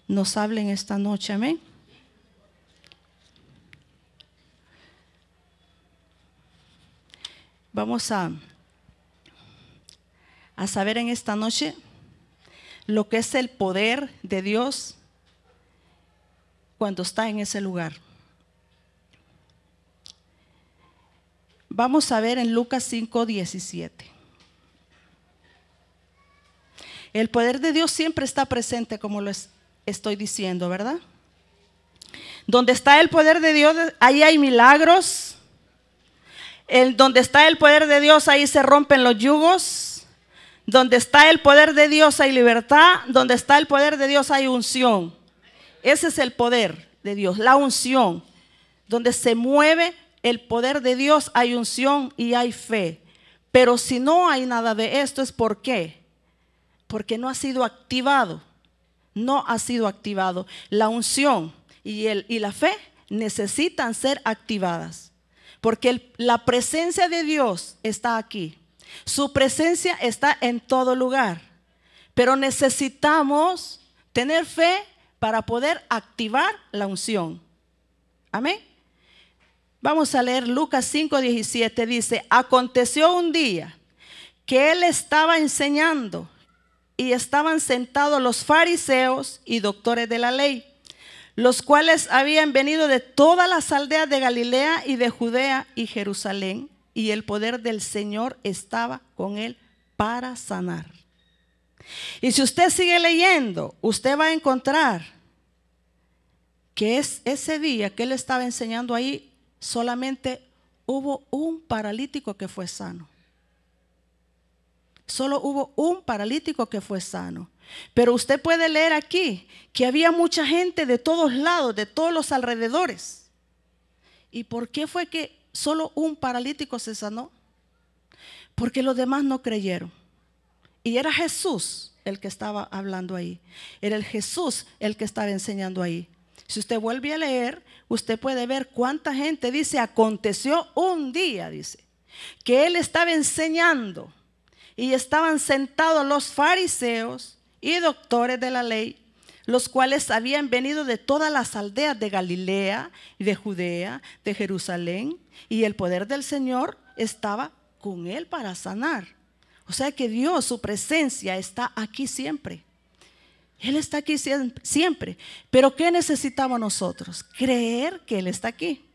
nos hablen esta noche. Amén. Vamos a saber en esta noche lo que es el poder de Dios cuando está en ese lugar. Vamos a ver en Lucas 5:17. El poder de Dios siempre está presente, como lo estoy diciendo, ¿verdad? Donde está el poder de Dios, ahí hay milagros. Donde está el poder de Dios, ahí se rompen los yugos. Donde está el poder de Dios hay libertad. Donde está el poder de Dios hay unción. Ese es el poder de Dios, la unción. Donde se mueve el poder de Dios hay unción y hay fe. Pero si no hay nada de esto, ¿es por qué? Porque no ha sido activado. No ha sido activado. La unción y la fe necesitan ser activadas. Porque la presencia de Dios está aquí. Su presencia está en todo lugar. Pero necesitamos tener fe para poder activar la unción. Amén. Vamos a leer Lucas 5:17. Dice: aconteció un día que él estaba enseñando y estaban sentados los fariseos y doctores de la ley, los cuales habían venido de todas las aldeas de Galilea y de Judea y Jerusalén, y el poder del Señor estaba con él para sanar. Y si usted sigue leyendo, usted va a encontrar que es ese día que él estaba enseñando ahí, solamente hubo un paralítico que fue sano. Solo hubo un paralítico que fue sano. Pero usted puede leer aquí que había mucha gente de todos lados, de todos los alrededores. ¿Y por qué fue que solo un paralítico se sanó? Porque los demás no creyeron. Y era Jesús el que estaba hablando ahí. Era el Jesús el que estaba enseñando ahí. Si usted vuelve a leer, usted puede ver cuánta gente dice: aconteció un día, dice, que él estaba enseñando y estaban sentados los fariseos y doctores de la ley, los cuales habían venido de todas las aldeas de Galilea y de Judea, de Jerusalén, y el poder del Señor estaba con él para sanar. O sea que Dios, su presencia está aquí siempre. Él está aquí siempre. Pero ¿qué necesitamos nosotros? Creer que Él está aquí.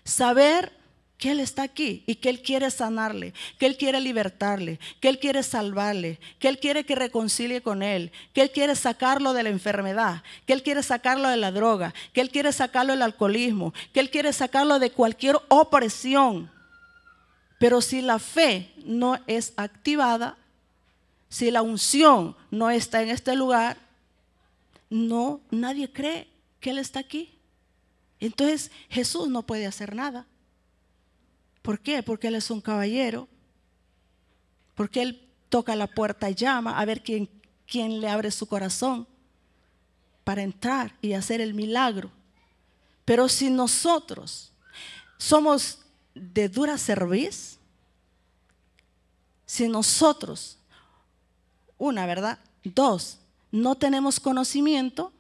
Saber que Él está aquí y que Él quiere sanarle, que Él quiere libertarle, que Él quiere salvarle, que Él quiere que reconcilie con Él, que Él quiere sacarlo de la enfermedad, que Él quiere sacarlo de la droga, que Él quiere sacarlo del alcoholismo, que Él quiere sacarlo de cualquier opresión. Pero si la fe no es activada, si la unción no está en este lugar, nadie cree que Él está aquí. Entonces Jesús no puede hacer nada. ¿Por qué? Porque Él es un caballero. Porque Él toca la puerta y llama a ver quién le abre su corazón para entrar y hacer el milagro. Pero si nosotros somos de dura cerviz, si nosotros, una, ¿verdad? Dos, no tenemos conocimiento,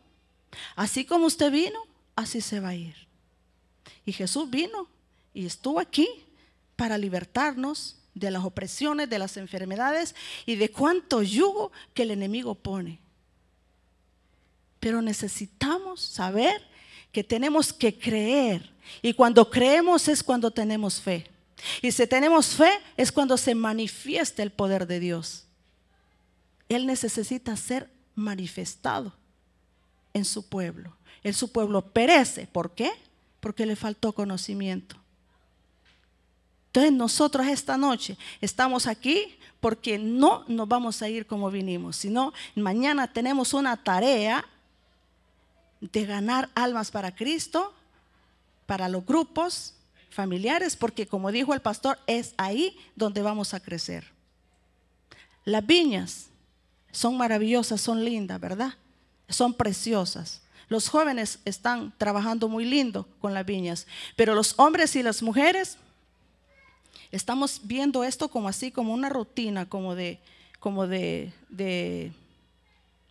así como usted vino, así se va a ir. Y Jesús vino y estuvo aquí para libertarnos de las opresiones, de las enfermedades y de cuánto yugo que el enemigo pone. Pero necesitamos saber que tenemos que creer. Y cuando creemos es cuando tenemos fe. Y si tenemos fe es cuando se manifiesta el poder de Dios. Él necesita ser manifestado en su pueblo. En su pueblo perece. ¿Por qué? Porque le faltó conocimiento. Entonces nosotros esta noche estamos aquí porque no nos vamos a ir como vinimos, sino mañana tenemos una tarea de ganar almas para Cristo, para los grupos familiares, porque como dijo el pastor, es ahí donde vamos a crecer. Las viñas son maravillosas, son lindas, ¿verdad? Son preciosas. Los jóvenes están trabajando muy lindo con las viñas, pero los hombres y las mujeres estamos viendo esto como así, como una rutina, como de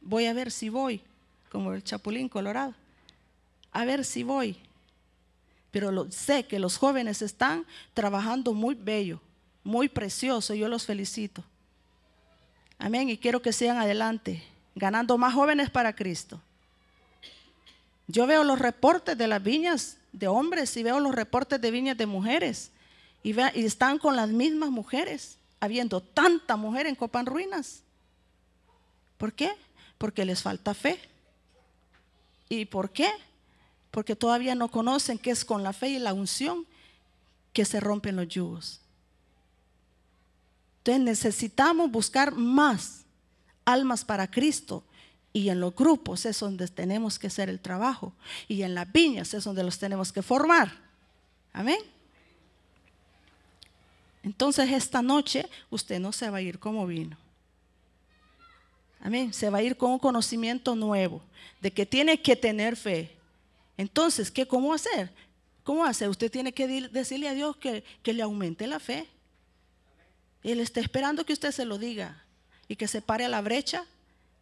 voy a ver si voy como el Chapulín Colorado. A ver si voy. Pero sé que los jóvenes están trabajando muy bello, muy precioso. Yo los felicito. Amén. Y quiero que sigan adelante, ganando más jóvenes para Cristo. Yo veo los reportes de las viñas de hombres y veo los reportes de viñas de mujeres. Y están con las mismas mujeres, habiendo tanta mujer en Copán Ruinas. ¿Por qué? Porque les falta fe. ¿Y por qué? Porque todavía no conocen que es con la fe y la unción que se rompen los yugos. Entonces necesitamos buscar más almas para Cristo. Y en los grupos es donde tenemos que hacer el trabajo. Y en las viñas es donde los tenemos que formar. Amén. Entonces esta noche usted no se va a ir como vino. Amén. Se va a ir con un conocimiento nuevo de que tiene que tener fe. Entonces, ¿cómo hacer? ¿Cómo hacer? Usted tiene que decirle a Dios que le aumente la fe. Él está esperando que usted se lo diga y que se pare a la brecha,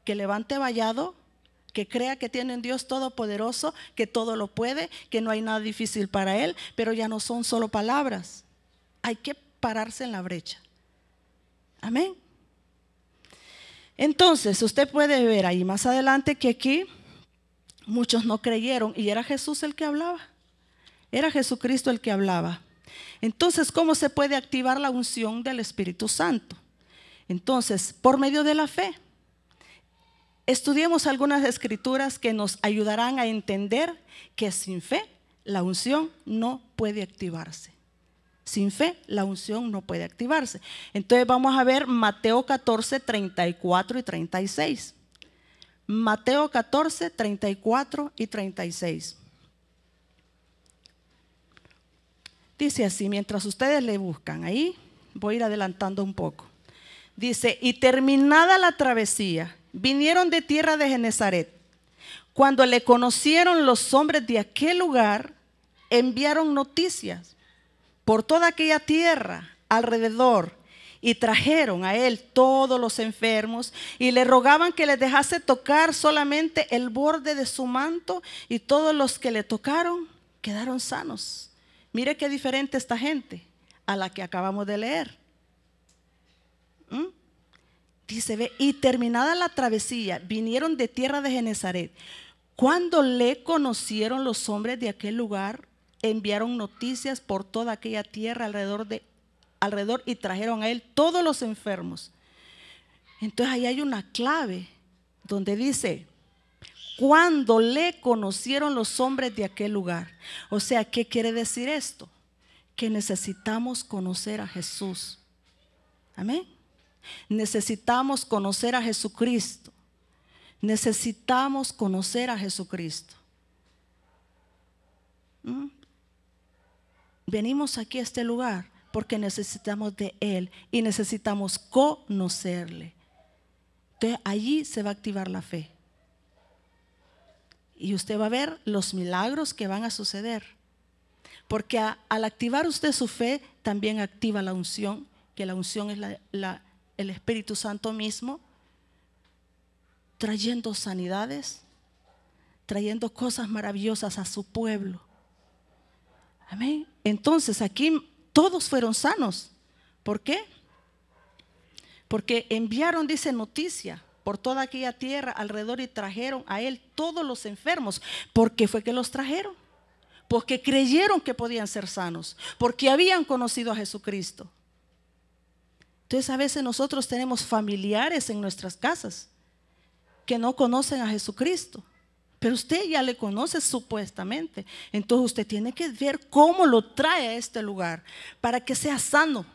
que levante vallado, que crea que tiene un Dios todopoderoso, que todo lo puede, que no hay nada difícil para Él, pero ya no son solo palabras. Hay que pararse en la brecha. Amén. Entonces, usted puede ver ahí más adelante que aquí muchos no creyeron y era Jesús el que hablaba. Era Jesucristo el que hablaba. Entonces, ¿cómo se puede activar la unción del Espíritu Santo? Entonces, por medio de la fe. Estudiemos algunas escrituras que nos ayudarán a entender que sin fe la unción no puede activarse. Sin fe la unción no puede activarse. Entonces vamos a ver Mateo 14, 34 y 36. Mateo 14, 34 y 36. Dice así, mientras ustedes le buscan ahí, voy a ir adelantando un poco. Dice, y terminada la travesía, vinieron de tierra de Genezaret. Cuando le conocieron los hombres de aquel lugar, enviaron noticias por toda aquella tierra alrededor y trajeron a él todos los enfermos y le rogaban que les dejase tocar solamente el borde de su manto, y todos los que le tocaron quedaron sanos. Mire qué diferente esta gente a la que acabamos de leer. Dice, ve, y terminada la travesía, vinieron de tierra de Genezaret. Cuando le conocieron los hombres de aquel lugar, enviaron noticias por toda aquella tierra alrededor y trajeron a él todos los enfermos. Entonces ahí hay una clave donde dice, cuando le conocieron los hombres de aquel lugar. O sea, ¿qué quiere decir esto? Que necesitamos conocer a Jesús. Amén. Necesitamos conocer a Jesucristo. Necesitamos conocer a Jesucristo. Venimos aquí a este lugar porque necesitamos de Él y necesitamos conocerle. Entonces allí se va a activar la fe. Y usted va a ver los milagros que van a suceder. Porque al activar usted su fe, también activa la unción, que la unción es el Espíritu Santo mismo, trayendo sanidades, trayendo cosas maravillosas a su pueblo. Amén. Entonces aquí todos fueron sanos. ¿Por qué? Porque enviaron, dice, noticia por toda aquella tierra alrededor y trajeron a él todos los enfermos. ¿Por qué fue que los trajeron? Porque creyeron que podían ser sanos, porque habían conocido a Jesucristo. Entonces a veces nosotros tenemos familiares en nuestras casas que no conocen a Jesucristo, pero usted ya le conoce supuestamente. Entonces usted tiene que ver cómo lo trae a este lugar para que sea sano.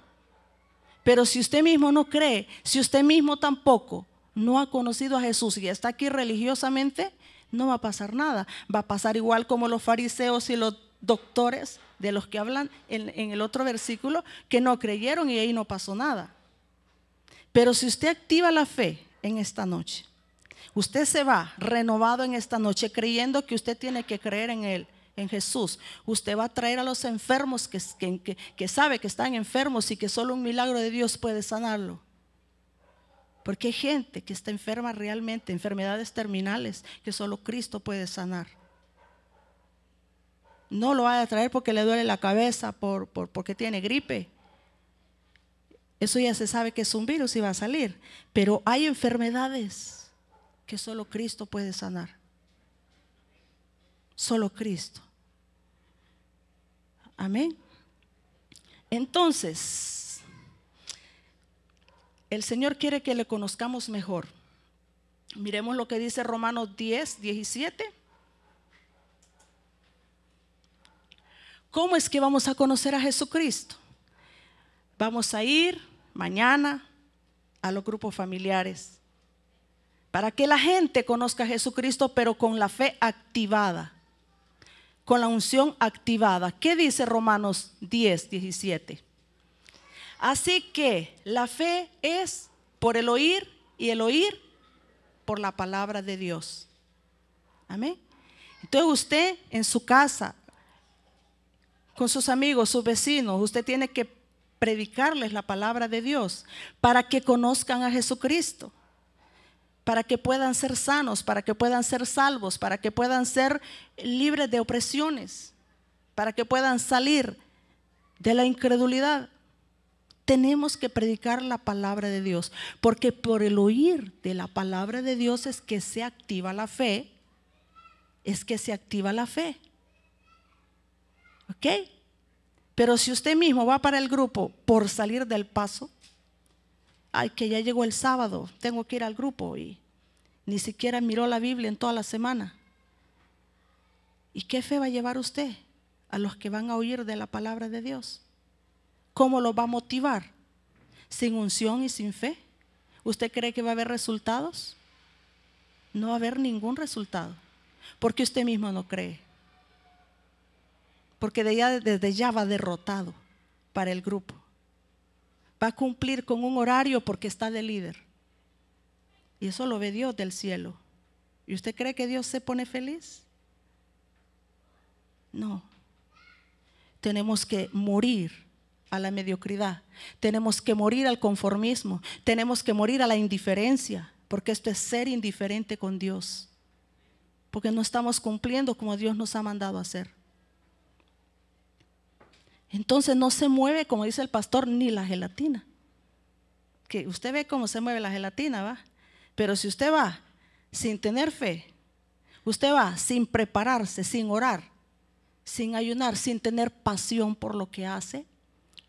Pero si usted mismo no cree, si usted mismo tampoco no ha conocido a Jesús y está aquí religiosamente, no va a pasar nada. Va a pasar igual como los fariseos y los doctores de los que hablan en el otro versículo, que no creyeron y ahí no pasó nada. Pero si usted activa la fe en esta noche, usted se va renovado en esta noche creyendo que usted tiene que creer en Él, en Jesús. Usted va a traer a los enfermos que sabe que están enfermos y que solo un milagro de Dios puede sanarlo. Porque hay gente que está enferma realmente, enfermedades terminales que solo Cristo puede sanar. No lo va a traer porque le duele la cabeza, porque tiene gripe. Eso ya se sabe que es un virus y va a salir. Pero hay enfermedades que solo Cristo puede sanar. Solo Cristo. Amén. Entonces, el Señor quiere que le conozcamos mejor. Miremos lo que dice Romanos 10, 17. ¿Cómo es que vamos a conocer a Jesucristo? Vamos a ir mañana a los grupos familiares para que la gente conozca a Jesucristo, pero con la fe activada, con la unción activada. ¿Qué dice Romanos 10, 17? Así que la fe es por el oír y el oír por la palabra de Dios. Amén. Entonces usted en su casa, con sus amigos, sus vecinos, usted tiene que predicarles la palabra de Dios para que conozcan a Jesucristo, para que puedan ser sanos, para que puedan ser salvos, para que puedan ser libres de opresiones, para que puedan salir de la incredulidad. Tenemos que predicar la palabra de Dios, porque por el oír de la palabra de Dios es que se activa la fe, ¿ok? Pero si usted mismo va para el grupo por salir del paso, ay, que ya llegó el sábado, tengo que ir al grupo, y ni siquiera miró la Biblia en toda la semana. ¿Y qué fe va a llevar usted a los que van a oír de la palabra de Dios? ¿Cómo los va a motivar? ¿Sin unción y sin fe? ¿Usted cree que va a haber resultados? No va a haber ningún resultado, porque usted mismo no cree. Porque desde ya va derrotado para el grupo. Va a cumplir con un horario porque está de líder. Y eso lo ve Dios del cielo. ¿Y usted cree que Dios se pone feliz? No. Tenemos que morir a la mediocridad. Tenemos que morir al conformismo. Tenemos que morir a la indiferencia. Porque esto es ser indiferente con Dios. Porque no estamos cumpliendo como Dios nos ha mandado a hacer. Entonces no se mueve, como dice el pastor, ni la gelatina. Que usted ve cómo se mueve la gelatina, ¿va? Pero si usted va sin tener fe, usted va sin prepararse, sin orar, sin ayunar, sin tener pasión por lo que hace,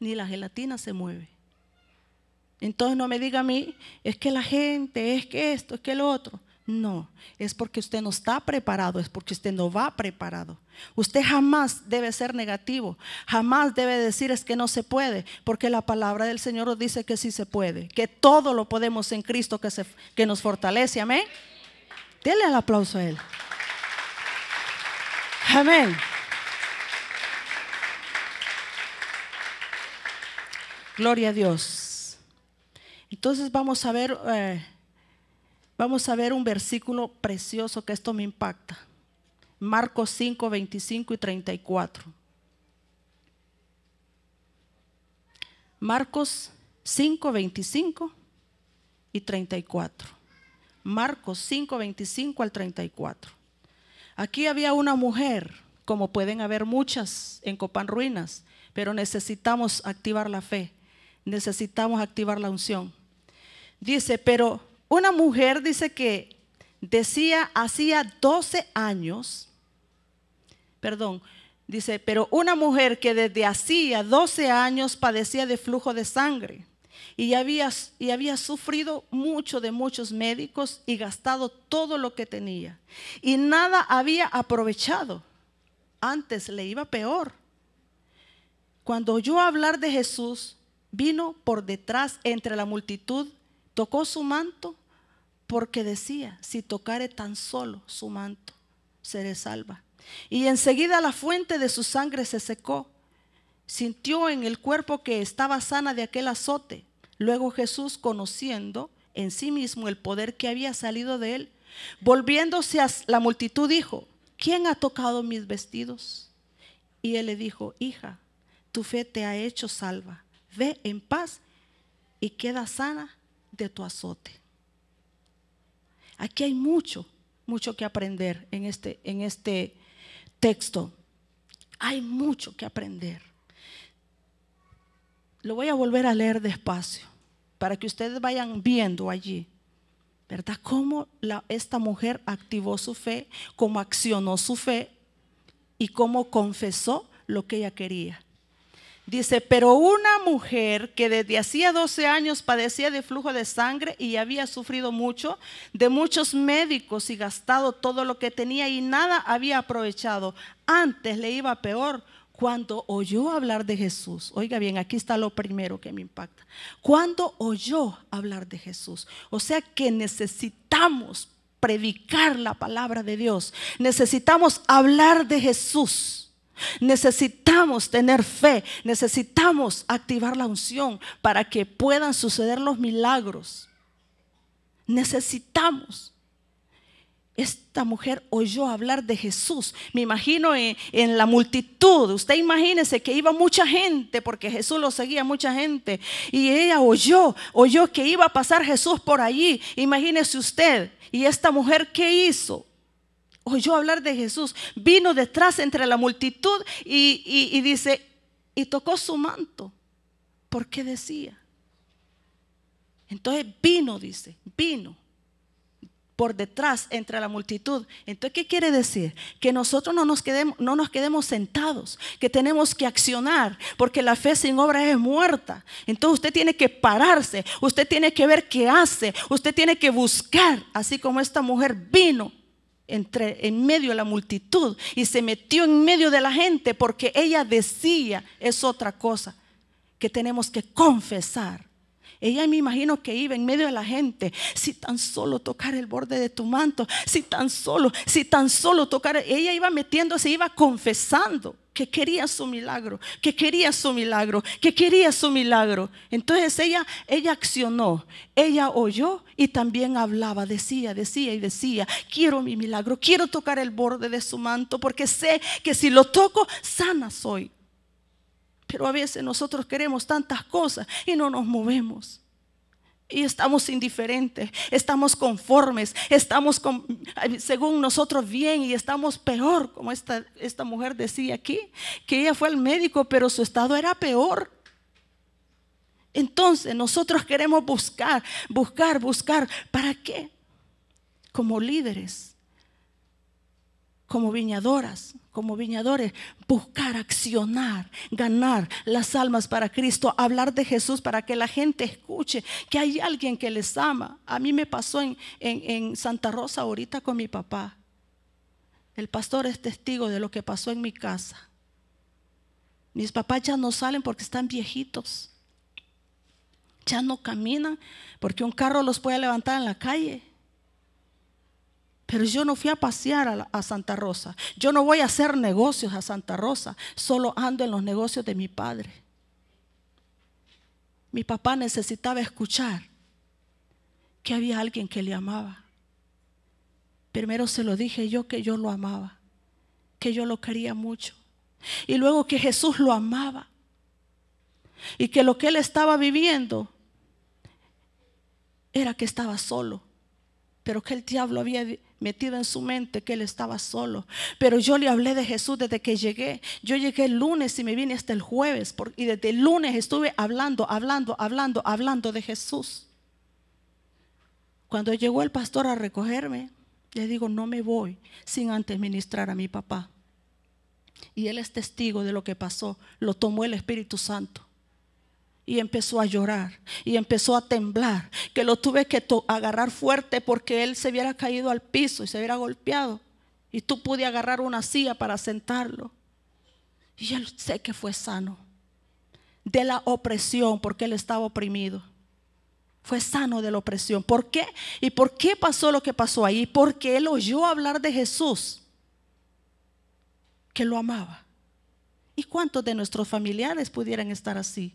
ni la gelatina se mueve. Entonces no me diga a mí, es que la gente, es que esto, es que lo otro. No, es porque usted no está preparado, es porque usted no va preparado. Usted jamás debe ser negativo, jamás debe decir es que no se puede, porque la palabra del Señor nos dice que sí se puede, que todo lo podemos en Cristo que nos fortalece, amén. Denle el aplauso a Él. Amén. Gloria a Dios. Entonces vamos a ver un versículo precioso que esto me impacta. Marcos 5, 25 y 34. Marcos 5, 25 y 34. Marcos 5, 25 al 34. Aquí había una mujer, como pueden haber muchas en Copán Ruinas, pero necesitamos activar la fe, necesitamos activar la unción. Dice, pero una mujer dice que decía hacía 12 años, dice, pero una mujer que desde hacía 12 años padecía de flujo de sangre y había sufrido mucho de muchos médicos y gastado todo lo que tenía y nada había aprovechado, antes le iba peor. Cuando oyó hablar de Jesús, vino por detrás entre la multitud, tocó su manto, porque decía, si tocare tan solo su manto, seré salva. Y enseguida la fuente de su sangre se secó. Sintió en el cuerpo que estaba sana de aquel azote. Luego Jesús, conociendo en sí mismo el poder que había salido de él, volviéndose a la multitud, dijo, ¿quién ha tocado mis vestidos? Y él le dijo, hija, tu fe te ha hecho salva. Ve en paz y queda sana de tu azote. Aquí hay mucho que aprender en este texto. Hay mucho que aprender. Lo voy a volver a leer despacio para que ustedes vayan viendo allí, ¿verdad? Cómo esta mujer activó su fe, cómo accionó su fe y cómo confesó lo que ella quería. Dice, pero una mujer que desde hacía 12 años padecía de flujo de sangre y había sufrido mucho de muchos médicos y gastado todo lo que tenía y nada había aprovechado, antes le iba peor, cuando oyó hablar de Jesús. Oiga bien, aquí está lo primero que me impacta. Cuando oyó hablar de Jesús. O sea que necesitamos predicar la palabra de Dios. Necesitamos hablar de Jesús. Necesitamos tener fe, necesitamos activar la unción para que puedan suceder los milagros. Necesitamos. Esta mujer oyó hablar de Jesús. Me imagino en la multitud. Usted imagínese que iba mucha gente, porque Jesús lo seguía mucha gente. Y ella oyó que iba a pasar Jesús por allí. Imagínese usted. ¿Y esta mujer qué hizo? Oyó hablar de Jesús, vino detrás entre la multitud y dice, y tocó su manto. ¿Por qué decía? Entonces vino por detrás entre la multitud. Entonces, ¿qué quiere decir? Que nosotros no nos quedemos sentados, que tenemos que accionar, porque la fe sin obra es muerta. Entonces usted tiene que pararse, usted tiene que ver qué hace, usted tiene que buscar, así como esta mujer vino en medio de la multitud y se metió en medio de la gente, porque ella decía, es otra cosa que tenemos que confesar. Ella, me imagino que iba en medio de la gente, si tan solo tocar el borde de tu manto, si tan solo tocar. Ella iba metiéndose, iba confesando que quería su milagro, que quería su milagro, que quería su milagro. Entonces ella accionó, ella oyó y también hablaba, decía, quiero mi milagro, quiero tocar el borde de su manto, porque sé que si lo toco, sana soy. Pero a veces nosotros queremos tantas cosas y no nos movemos. Y estamos indiferentes, estamos conformes, estamos según nosotros bien, y estamos peor, como esta mujer decía aquí, que ella fue al médico, pero su estado era peor. Entonces nosotros queremos buscar. ¿Para qué? Como líderes, como viñadores, buscar, accionar, ganar las almas para Cristo, hablar de Jesús para que la gente escuche que hay alguien que les ama. A mí me pasó en Santa Rosa ahorita con mi papá. El pastor es testigo de lo que pasó en mi casa. Mis papás ya no salen porque están viejitos, ya no caminan porque un carro los puede levantar en la calle. Pero yo no fui a pasear a Santa Rosa. Yo no voy a hacer negocios a Santa Rosa. Solo ando en los negocios de mi padre. Mi papá necesitaba escuchar que había alguien que le amaba. Primero se lo dije yo, que yo lo amaba, que yo lo quería mucho. Y luego que Jesús lo amaba. Y que lo que él estaba viviendo era que estaba solo. Pero que el diablo había metido en su mente que él estaba solo. Pero yo le hablé de Jesús desde que llegué. Yo llegué el lunes y me vine hasta el jueves, y desde el lunes estuve hablando de Jesús. Cuando llegó el pastor a recogerme, le digo, no me voy sin antes ministrar a mi papá. Y él es testigo de lo que pasó. Lo tomó el Espíritu Santo. Y empezó a llorar y empezó a temblar, que lo tuve que agarrar fuerte, porque él se hubiera caído al piso y se hubiera golpeado, y tú pude agarrar una silla para sentarlo. Y él sé que fue sano de la opresión, porque él estaba oprimido. Fue sano de la opresión. ¿Por qué? ¿Y por qué pasó lo que pasó ahí? Porque él oyó hablar de Jesús, que lo amaba. ¿Y cuántos de nuestros familiares pudieran estar así?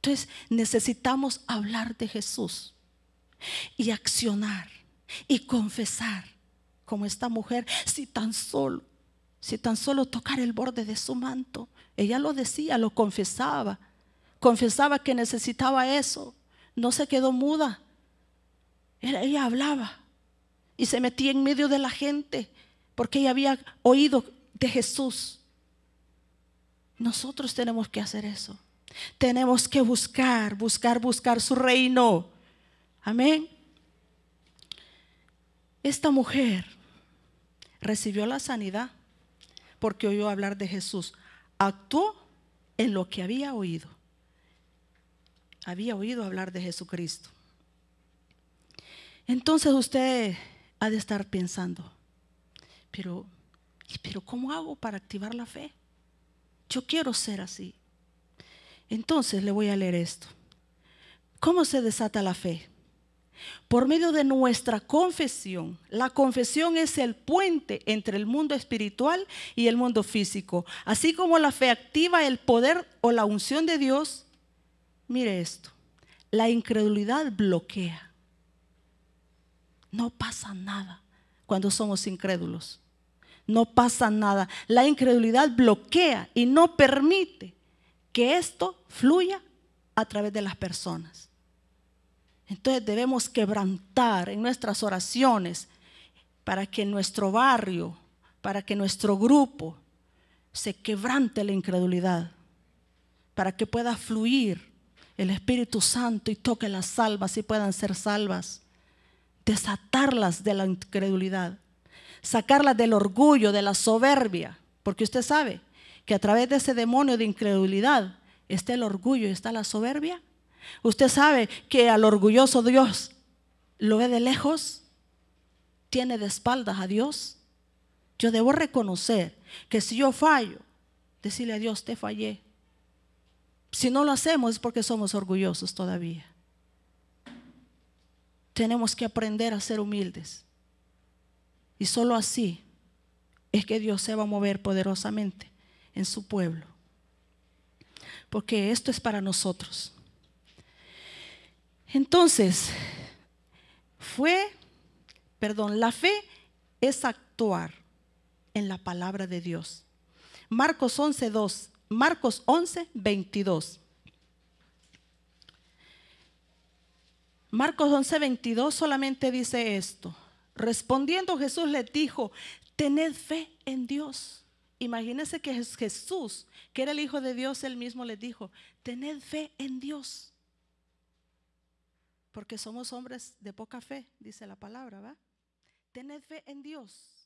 Entonces necesitamos hablar de Jesús y accionar y confesar, como esta mujer, si tan solo tocar el borde de su manto. Ella lo decía, lo confesaba que necesitaba eso. No se quedó muda. Ella hablaba y se metía en medio de la gente porque ella había oído de Jesús. Nosotros tenemos que hacer eso. Tenemos que buscar su reino. Amén. Esta mujer recibió la sanidad porque oyó hablar de Jesús. Actuó en lo que había oído. Había oído hablar de Jesucristo. Entonces usted ha de estar pensando, pero ¿cómo hago para activar la fe? Yo quiero ser así. Entonces le voy a leer esto. ¿Cómo se desata la fe? Por medio de nuestra confesión. La confesión es el puente entre el mundo espiritual y el mundo físico. Así como la fe activa el poder o la unción de Dios. Mire esto. La incredulidad bloquea. No pasa nada cuando somos incrédulos. No pasa nada. La incredulidad bloquea y no permite que esto fluya a través de las personas. Entonces debemos quebrantar en nuestras oraciones para que en nuestro barrio, para que nuestro grupo se quebrante la incredulidad, para que pueda fluir el Espíritu Santo y toque las almas y puedan ser salvas. Desatarlas de la incredulidad, sacarlas del orgullo, de la soberbia, porque usted sabe que a través de ese demonio de incredulidad está el orgullo y está la soberbia. Usted sabe que al orgulloso Dios lo ve de lejos, tiene de espaldas a Dios. Yo debo reconocer que si yo fallo, decirle a Dios, te fallé. Si no lo hacemos es porque somos orgullosos todavía. Tenemos que aprender a ser humildes. Y solo así es que Dios se va a mover poderosamente en su pueblo. Porque esto es para nosotros. Entonces, la fe es actuar en la palabra de Dios. Marcos 11:22. Marcos 11:22 solamente dice esto. Respondiendo Jesús les dijo, tened fe en Dios. Imagínense que Jesús, que era el Hijo de Dios, él mismo les dijo, tened fe en Dios. Porque somos hombres de poca fe, dice la palabra, ¿va? Tened fe en Dios.